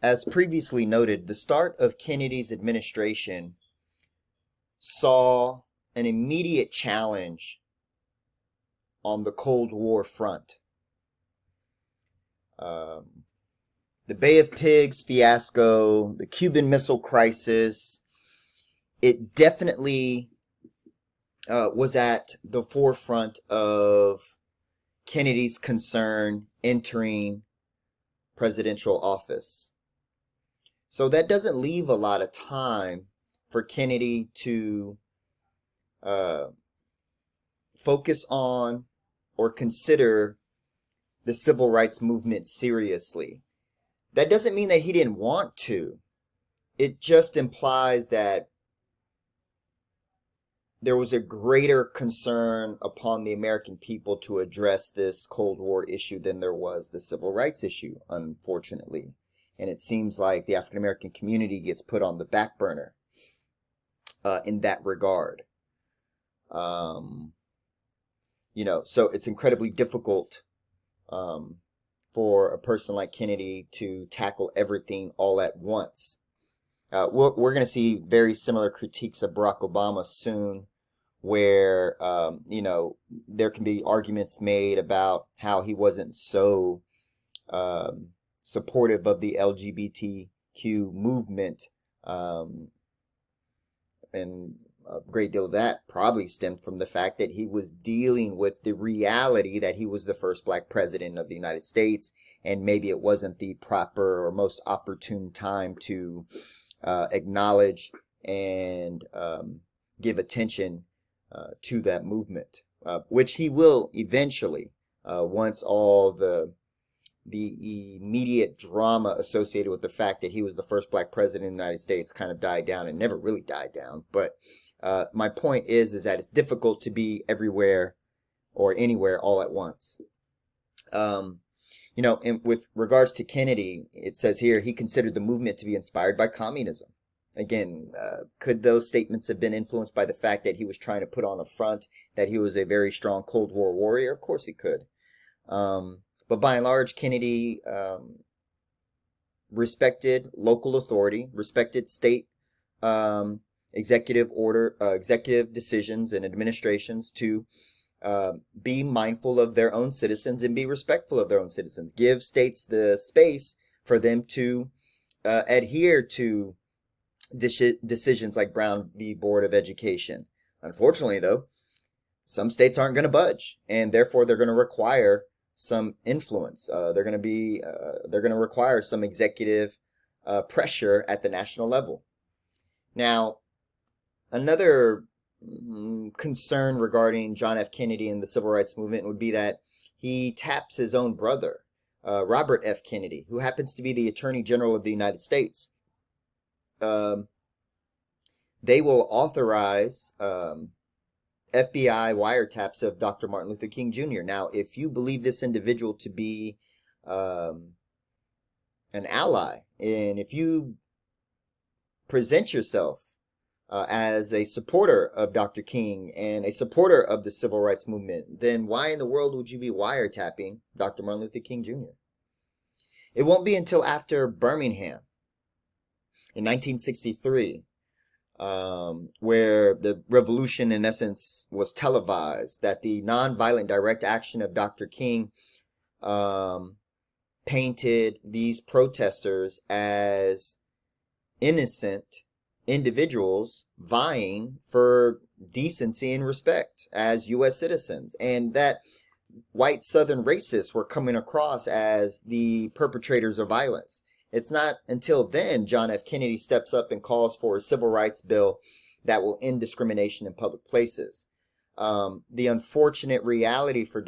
as previously noted, the start of Kennedy's administration saw an immediate challenge on the Cold War front. The Bay of Pigs fiasco, the Cuban Missile Crisis, it definitely was at the forefront of Kennedy's concern entering presidential office. So that doesn't leave a lot of time for Kennedy to focus on or consider the civil rights movement seriously. That doesn't mean that he didn't want to. It just implies that there was a greater concern upon the American people to address this Cold War issue than there was the civil rights issue, unfortunately. And it seems like the African American community gets put on the back burner in that regard. So it's incredibly difficult for a person like Kennedy to tackle everything all at once. We're going to see very similar critiques of Barack Obama soon, where, there can be arguments made about how he wasn't so supportive of the LGBTQ movement. And a great deal of that probably stemmed from the fact that he was dealing with the reality that he was the first black president of the United States, and maybe it wasn't the proper or most opportune time to acknowledge and give attention to that movement, which he will eventually, once all the immediate drama associated with the fact that he was the first black president of the United States kind of died down. And never really died down. But my point is that it's difficult to be everywhere or anywhere all at once. With regards to Kennedy, it says here he considered the movement to be inspired by communism. Again, could those statements have been influenced by the fact that he was trying to put on a front that he was a very strong Cold War warrior? Of course he could. But by and large, Kennedy respected local authority, respected state executive decisions and administrations to be mindful of their own citizens and be respectful of their own citizens. Give states the space for them to adhere to decisions like Brown v. Board of Education. Unfortunately, though, some states aren't going to budge, and therefore they're going to require some influence. They're going to require some executive pressure at the national level. Now, another concern regarding John F. Kennedy and the civil rights movement would be that he taps his own brother, Robert F. Kennedy, who happens to be the Attorney General of the United States. They will authorize FBI wiretaps of Dr. Martin Luther King Jr. Now, if you believe this individual to be an ally, and if you present yourself as a supporter of Dr. King and a supporter of the civil rights movement, then why in the world would you be wiretapping Dr. Martin Luther King Jr.? It won't be until after Birmingham in 1963, where the revolution in essence was televised, that the nonviolent direct action of Dr. King painted these protesters as innocent individuals vying for decency and respect as U.S. citizens, and that white Southern racists were coming across as the perpetrators of violence. It's not until then John F. Kennedy steps up and calls for a civil rights bill that will end discrimination in public places. The unfortunate reality for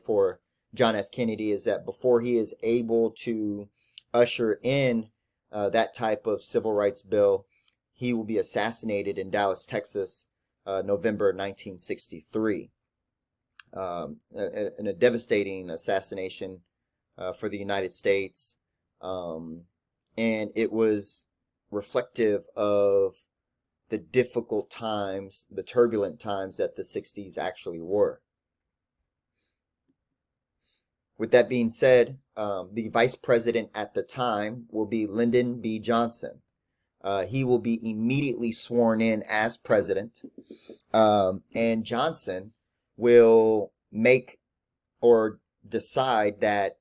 for John F. Kennedy is that before he is able to usher in that type of civil rights bill, he will be assassinated in Dallas, Texas, November 1963. A devastating assassination for the United States, and it was reflective of the difficult times, the turbulent times that the 60s actually were. With that being said, the vice president at the time will be Lyndon B. Johnson. He will be immediately sworn in as president, and Johnson will make or decide that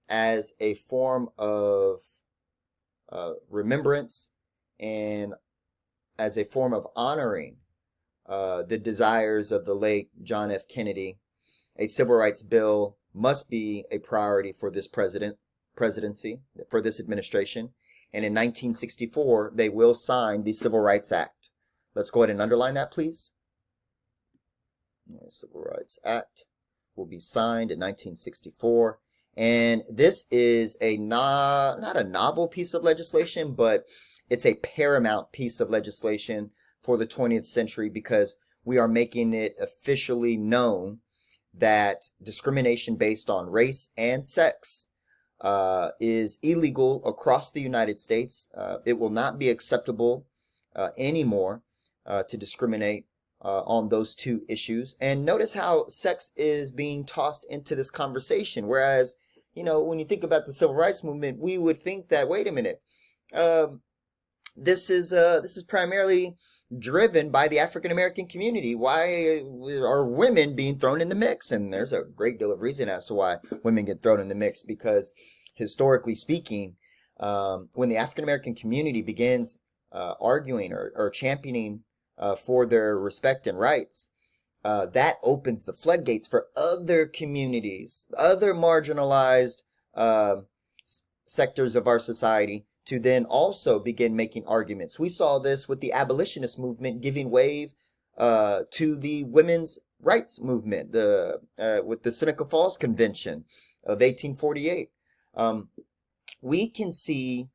as a form of remembrance and as a form of honoring the desires of the late John F. Kennedy, a civil rights bill must be a priority for this presidency, for this administration. And in 1964, they will sign the Civil Rights Act. Let's go ahead and underline that, please. The Civil Rights Act will be signed in 1964. And this is not a novel piece of legislation, but it's a paramount piece of legislation for the 20th century because we are making it officially known that discrimination based on race and sex is illegal across the United States. It will not be acceptable anymore to discriminate on those two issues. And notice how sex is being tossed into this conversation. Whereas, when you think about the civil rights movement, we would think that, wait a minute, this is primarily driven by the African American community. Why are women being thrown in the mix? And there's a great deal of reason as to why women get thrown in the mix, because historically speaking, when the African American community begins arguing or championing for their respect and rights, that opens the floodgates for other communities, other marginalized sectors of our society to then also begin making arguments. We saw this with the abolitionist movement giving wave to the women's rights movement, with the Seneca Falls Convention of 1848. We can see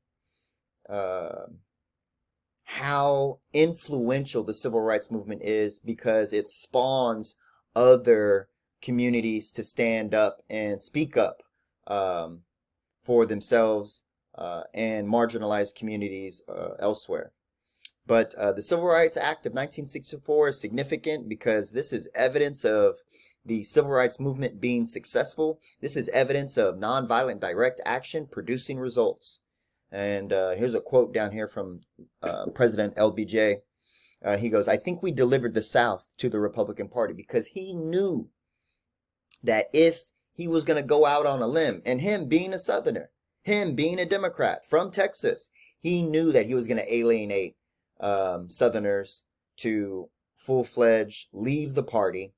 how influential the civil rights movement is because it spawns other communities to stand up and speak up for themselves and marginalized communities elsewhere. But the Civil Rights Act of 1964 is significant because this is evidence of the civil rights movement being successful. This is evidence of nonviolent direct action producing results. And here's a quote down here from President LBJ. He goes, "I think we delivered the South to the Republican Party," because he knew that if he was going to go out on a limb, and him being a Southerner, him being a Democrat from Texas, he knew that he was going to alienate Southerners to full-fledged leave the party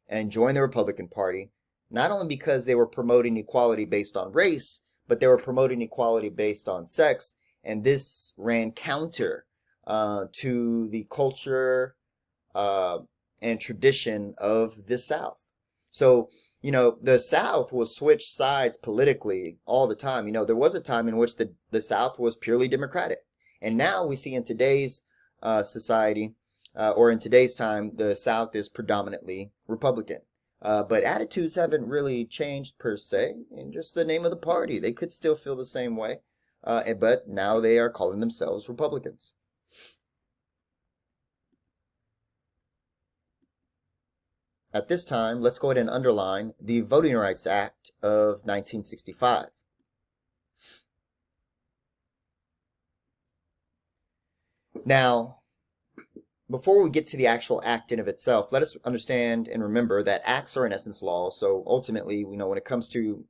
and join the Republican Party, not only because they were promoting equality based on race, but they were promoting equality based on sex, and this ran counter to the culture and tradition of the South. So, the South will switch sides politically all the time. There was a time in which the South was purely Democratic. And now we see in today's society, or in today's time, the South is predominantly Republican. But attitudes haven't really changed per se, in just the name of the party. They could still feel the same way, but now they are calling themselves Republicans. At this time, let's go ahead and underline the Voting Rights Act of 1965. Now, before we get to the actual act in of itself, let us understand and remember that acts are in essence laws. So ultimately, when it comes to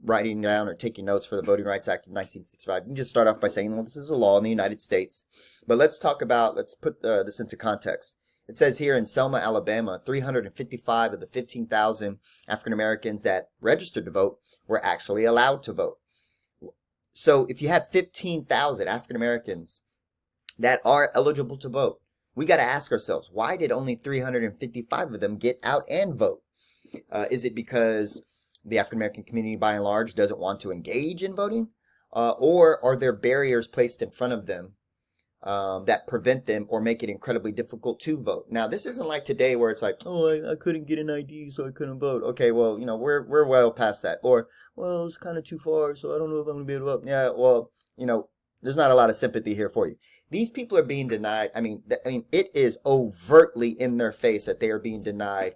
writing down or taking notes for the Voting Rights Act of 1965, you can just start off by saying, well, this is a law in the United States. But let's put this into context. It says here in Selma, Alabama, 355 of the 15,000 African Americans that registered to vote were actually allowed to vote. So if you have 15,000 African Americans that are eligible to vote, we got to ask ourselves, why did only 355 of them get out and vote? Is it because the African American community by and large doesn't want to engage in voting? Or are there barriers placed in front of them that prevent them or make it incredibly difficult to vote? Now, this isn't like today where it's like, oh, I couldn't get an ID, so I couldn't vote. Okay, well, we're well past that. Or, well, it's kind of too far, so I don't know if I'm going to be able to vote. Yeah, well, There's not a lot of sympathy here for you. These people are being denied. I mean, it is overtly in their face that they are being denied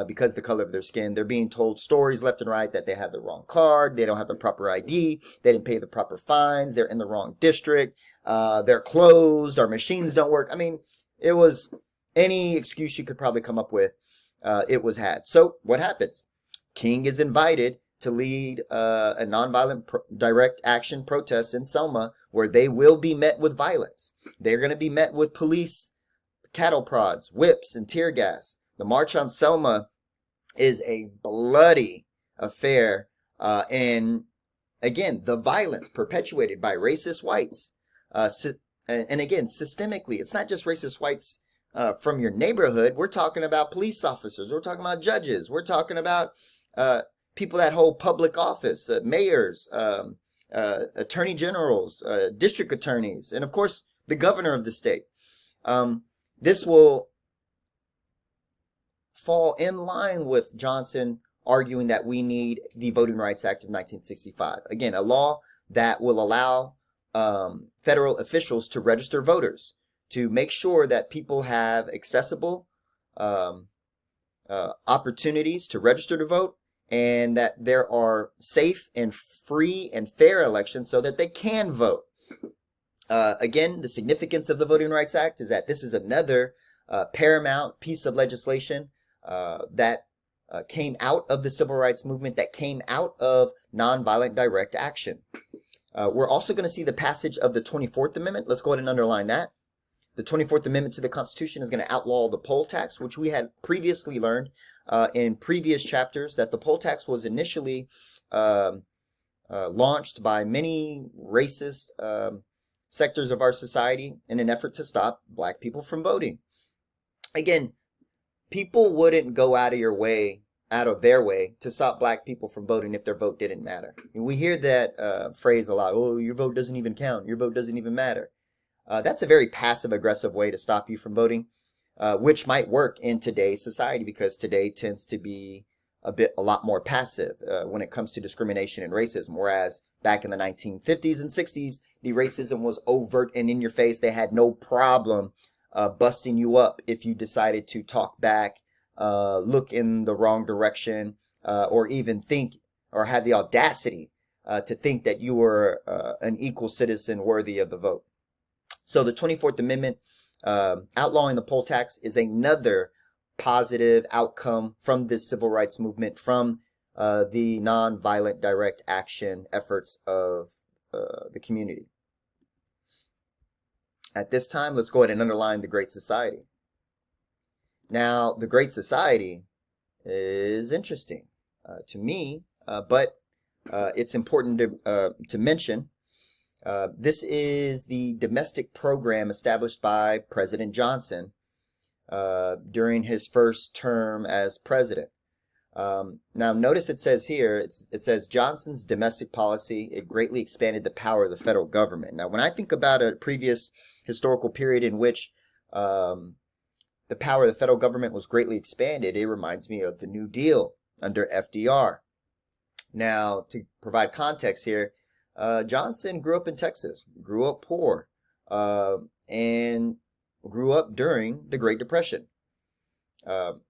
because of the color of their skin. They're being told stories left and right that they have the wrong card, they don't have the proper ID, they didn't pay the proper fines, they're in the wrong district, they're closed, our machines don't work. I mean, it was any excuse you could probably come up with. It was had. So what happens? King is invited to lead a nonviolent direct action protest in Selma, where they will be met with violence. They're going to be met with police cattle prods, whips, and tear gas. The March on Selma is a bloody affair, and again, the violence perpetuated by racist whites. And again, systemically, it's not just racist whites from your neighborhood. We're talking about police officers. We're talking about judges. We're talking about people that hold public office, mayors, attorney generals, district attorneys, and of course, the governor of the state. This will fall in line with Johnson arguing that we need the Voting Rights Act of 1965. Again, a law that will allow federal officials to register voters, to make sure that people have accessible opportunities to register to vote, and that there are safe and free and fair elections so that they can vote. Again, the significance of the Voting Rights Act is that this is another paramount piece of legislation that came out of the civil rights movement, that came out of nonviolent direct action. We're also going to see the passage of the 24th Amendment. Let's go ahead and underline that. The 24th Amendment to the Constitution is going to outlaw the poll tax, which we had previously learned in previous chapters that the poll tax was initially launched by many racist sectors of our society in an effort to stop black people from voting. Again, people wouldn't go out of their way to stop black people from voting if their vote didn't matter. And we hear that phrase a lot. Oh, your vote doesn't even count. Your vote doesn't even matter. That's a very passive-aggressive way to stop you from voting, which might work in today's society because today tends to be a lot more passive when it comes to discrimination and racism. Whereas back in the 1950s and 60s, the racism was overt and in your face. They had no problem busting you up if you decided to talk back, look in the wrong direction, or even think or have the audacity to think that you were an equal citizen worthy of the vote. So the 24th Amendment outlawing the poll tax is another positive outcome from this civil rights movement, from the nonviolent direct action efforts of the community. At this time, let's go ahead and underline the Great Society. Now, the Great Society is interesting to me, but it's important to mention. This is the domestic program established by President Johnson during his first term as president. Now, notice it says here, it says Johnson's domestic policy, it greatly expanded the power of the federal government. Now, when I think about a previous historical period in which the power of the federal government was greatly expanded, it reminds me of the New Deal under FDR. Now, to provide context here, Johnson grew up in Texas, grew up poor, and grew up during the Great Depression.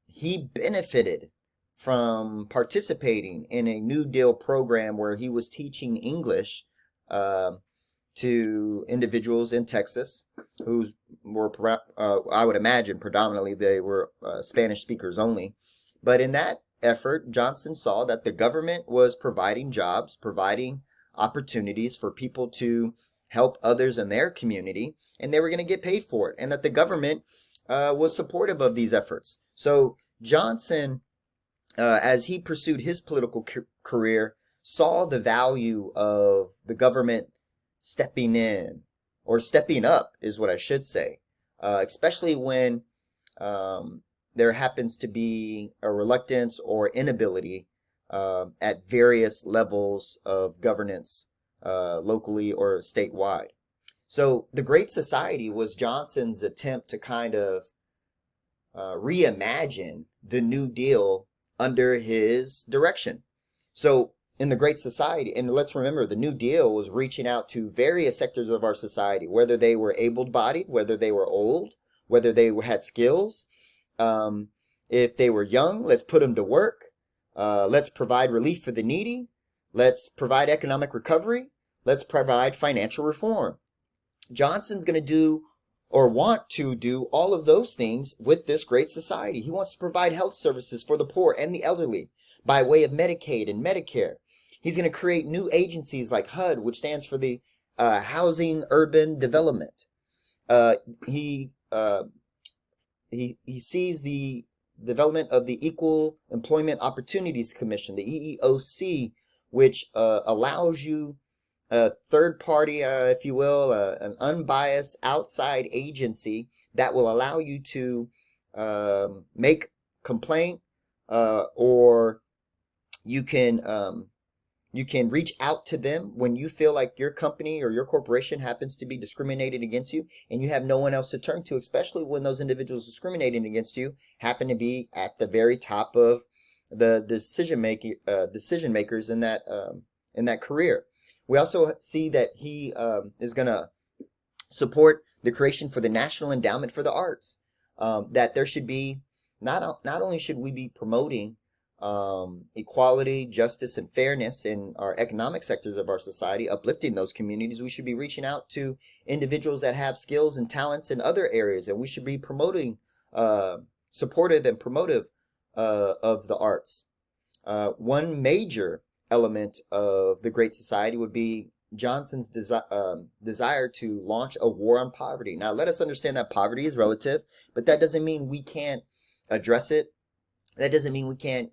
He benefited from participating in a New Deal program where he was teaching English to individuals in Texas who were, I would imagine, predominantly they were Spanish speakers only. But in that effort, Johnson saw that the government was providing jobs, providing opportunities for people to help others in their community, and they were going to get paid for it, and that the government was supportive of these efforts. So Johnson, as he pursued his political career, saw the value of the government stepping in, or stepping up is what I should say, especially when there happens to be a reluctance or inability at various levels of governance, locally or statewide. So the Great Society was Johnson's attempt to kind of reimagine the New Deal under his direction. So in the Great Society, and let's remember, the New Deal was reaching out to various sectors of our society, whether they were able-bodied, whether they were old, whether they had skills. Um, if they were young, let's put them to work. Let's provide relief for the needy. Let's provide economic recovery. Let's provide financial reform. Johnson's going to do or want to do all of those things with this Great Society. He wants to provide health services for the poor and the elderly by way of Medicaid and Medicare. He's going to create new agencies like HUD, which stands for the Housing Urban Development. He sees the development of the Equal Employment Opportunities Commission, the EEOC, which allows you a third party, if you will, an unbiased outside agency that will allow you to make complaint, or you can reach out to them when you feel like your company or your corporation happens to be discriminated against you and you have no one else to turn to, especially when those individuals discriminating against you happen to be at the very top of the decision makers in that career. We also see that he is going to support the creation for the National Endowment for the Arts. That there should be, not only should we be promoting equality, justice, and fairness in our economic sectors of our society, uplifting those communities, we should be reaching out to individuals that have skills and talents in other areas, and we should be promoting, supportive and promotive of the arts. One major element of the Great Society would be Johnson's desire to launch a war on poverty. Now, let us understand that poverty is relative, but that doesn't mean we can't address it. That doesn't mean we can't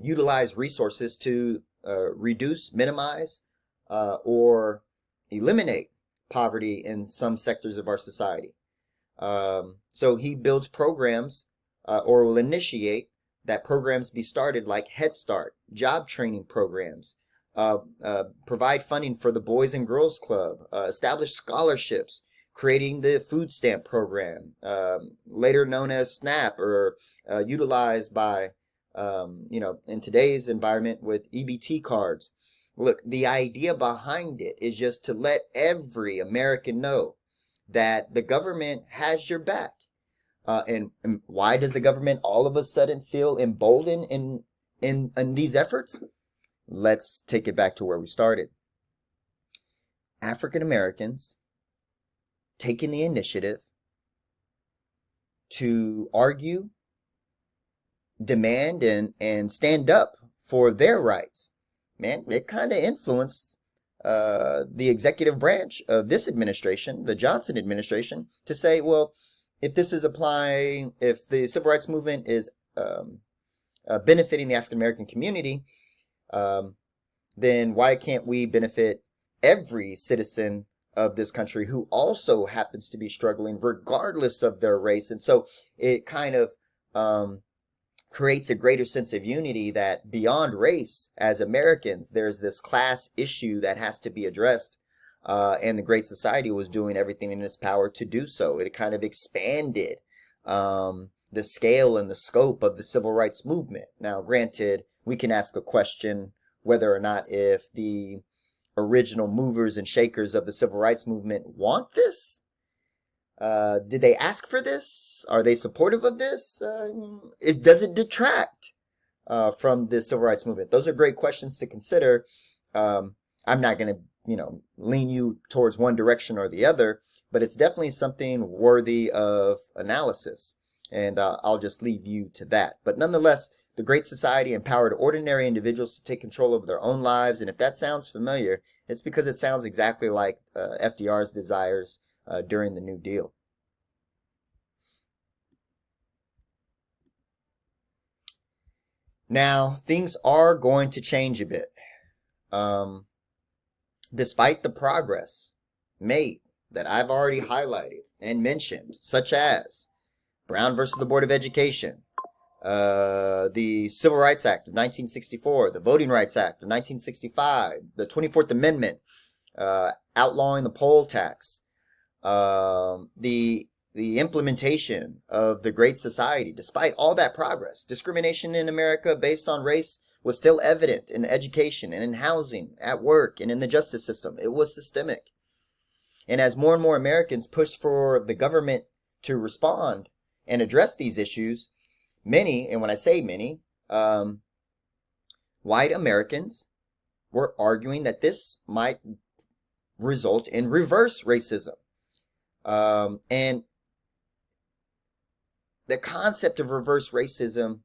utilize resources to reduce, minimize, or eliminate poverty in some sectors of our society. So he builds programs, or will initiate that programs be started like Head Start, job training programs, provide funding for the Boys and Girls Club, establish scholarships, creating the food stamp program, later known as SNAP, or utilized by, in today's environment with EBT cards. Look, the idea behind it is just to let every American know that the government has your back. And why does the government all of a sudden feel emboldened in these efforts? Let's take it back to where we started. African Americans taking the initiative to argue, demand, and stand up for their rights. Man, it kind of influenced the executive branch of this administration, the Johnson administration, to say, well, if this is applying, if the civil rights movement is benefiting the African American community, then why can't we benefit every citizen of this country who also happens to be struggling regardless of their race? And so it kind of creates a greater sense of unity that beyond race, as Americans, there's this class issue that has to be addressed. And the Great Society was doing everything in its power to do so. It kind of expanded the scale and the scope of the civil rights movement. Now, granted, we can ask a question whether or not if the original movers and shakers of the civil rights movement want this. Did they ask for this? Are they supportive of this? Does it detract from the civil rights movement? Those are great questions to consider. I'm not going to lean you towards one direction or the other, but it's definitely something worthy of analysis. And I'll just leave you to that. But nonetheless, the Great Society empowered ordinary individuals to take control of their own lives. And if that sounds familiar, it's because it sounds exactly like FDR's desires during the New Deal. Now, things are going to change a bit. Despite the progress made that I've already highlighted and mentioned, such as Brown versus the Board of Education, the Civil Rights Act of 1964, the Voting Rights Act of 1965, the 24th Amendment, outlawing the poll tax, the implementation of the Great Society. Despite all that progress, discrimination in America based on race was still evident in education and in housing, at work, and in the justice system. It was systemic. And as more and more Americans pushed for the government to respond and address these issues, many, and when I say many, white Americans were arguing that this might result in reverse racism. And the concept of reverse racism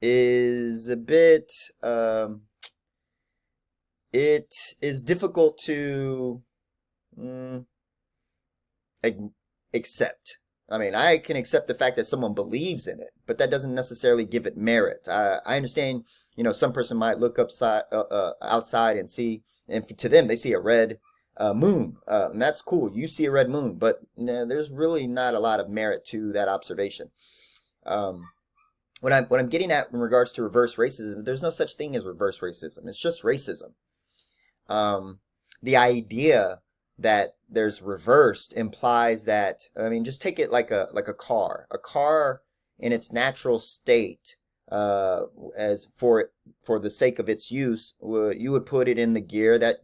is a bit, it is difficult to accept. I mean, I can accept the fact that someone believes in it, but that doesn't necessarily give it merit. I understand, some person might look outside and see, and to them, they see a red moon, and that's cool. You see a red moon, but there's really not a lot of merit to that observation. What I'm getting at in regards to reverse racism, there's no such thing as reverse racism. It's just racism. The idea that there's reversed implies that, just take it like a car. A car in its natural state, as for the sake of its use, you would put it in the gear that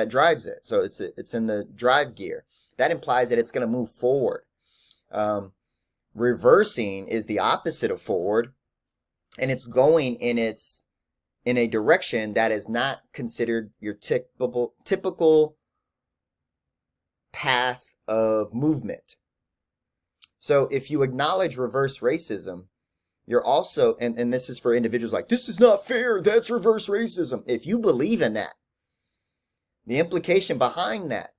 drives it. So it's in the drive gear. That implies that it's going to move forward. Reversing is the opposite of forward, and it's going in a direction that is not considered your typical path of movement. So if you acknowledge reverse racism, you're also, and this is for individuals like, this is not fair, that's reverse racism. If you believe in that, the implication behind that,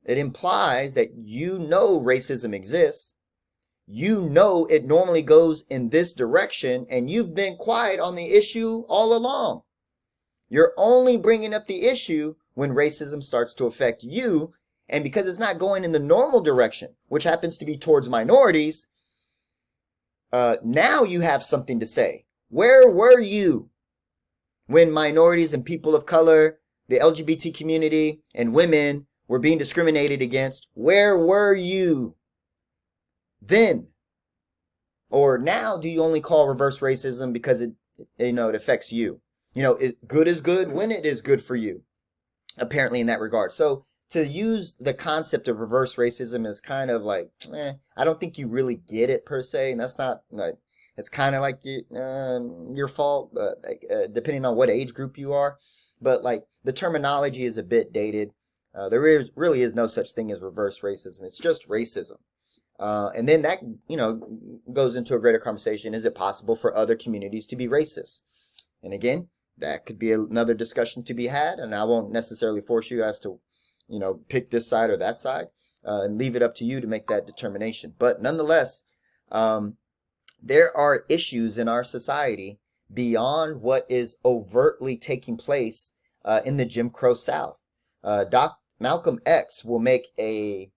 it implies that racism exists. It normally goes in this direction, and you've been quiet on the issue all along. You're only bringing up the issue when racism starts to affect you, and because it's not going in the normal direction, which happens to be towards minorities, now you have something to say. Where were you when minorities and people of color, the LGBT community, and women were being discriminated against? Where were you then? Or now do you only call reverse racism because it affects you? Good is good when it is good for you, apparently, in that regard. So to use the concept of reverse racism is kind of like, I don't think you really get it per se, and that's not like, it's kind of like your fault, depending on what age group you are. But like the terminology is a bit dated. There really is no such thing as reverse racism. It's just racism. And then that, goes into a greater conversation. Is it possible for other communities to be racist? And again, that could be another discussion to be had. And I won't necessarily force you as to, pick this side or that side, and leave it up to you to make that determination. But nonetheless, there are issues in our society beyond what is overtly taking place in the Jim Crow South. Malcolm X will make a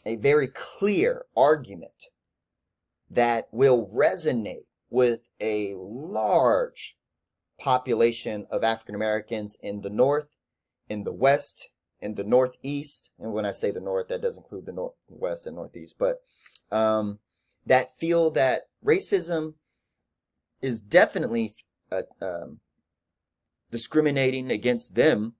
very clear argument that will resonate with a large population of African Americans in the North, in the West, in the Northeast. And when I say the North, that does include the Northwest and Northeast, but that feel that racism is definitely discriminating against them.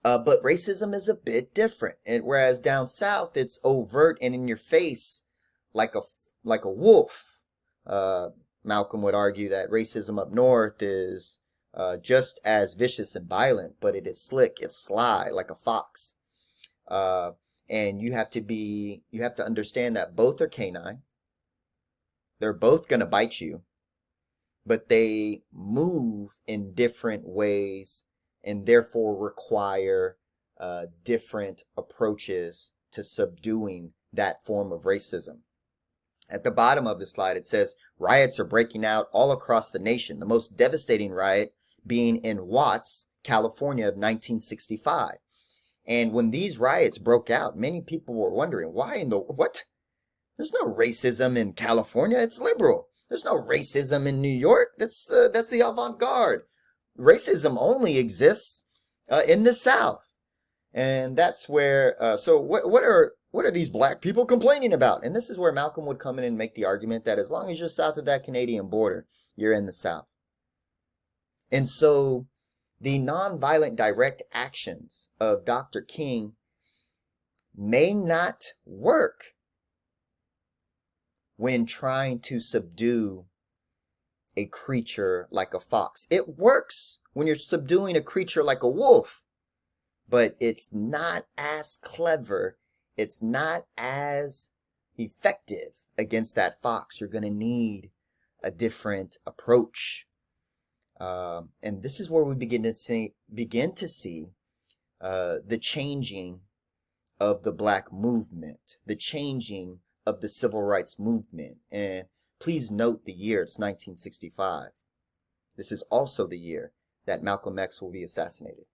But racism is a bit different, and whereas down south it's overt and in your face, like a wolf. Malcolm would argue that racism up north is just as vicious and violent, but it is slick, it's sly, like a fox. And you have to understand that both are canine. They're both gonna bite you, but they move in different ways, and therefore require different approaches to subduing that form of racism. At the bottom of the slide, it says, riots are breaking out all across the nation, the most devastating riot being in Watts, California of 1965. And when these riots broke out, many people were wondering, what? There's no racism in California, it's liberal. There's no racism in New York, that's the avant-garde. Racism only exists in the South. And that's where, so what are What are these black people complaining about? And this is where Malcolm would come in and make the argument that as long as you're south of that Canadian border, you're in the South. And so the nonviolent direct actions of Dr. King may not work when trying to subdue a creature like a fox. It works when you're subduing a creature like a wolf, but it's not as clever. It's not as effective against that fox. You're going to need a different approach. And this is where we begin to see the changing of the black movement, the changing of the civil rights movement. And please note the year, it's 1965. This is also the year that Malcolm X will be assassinated.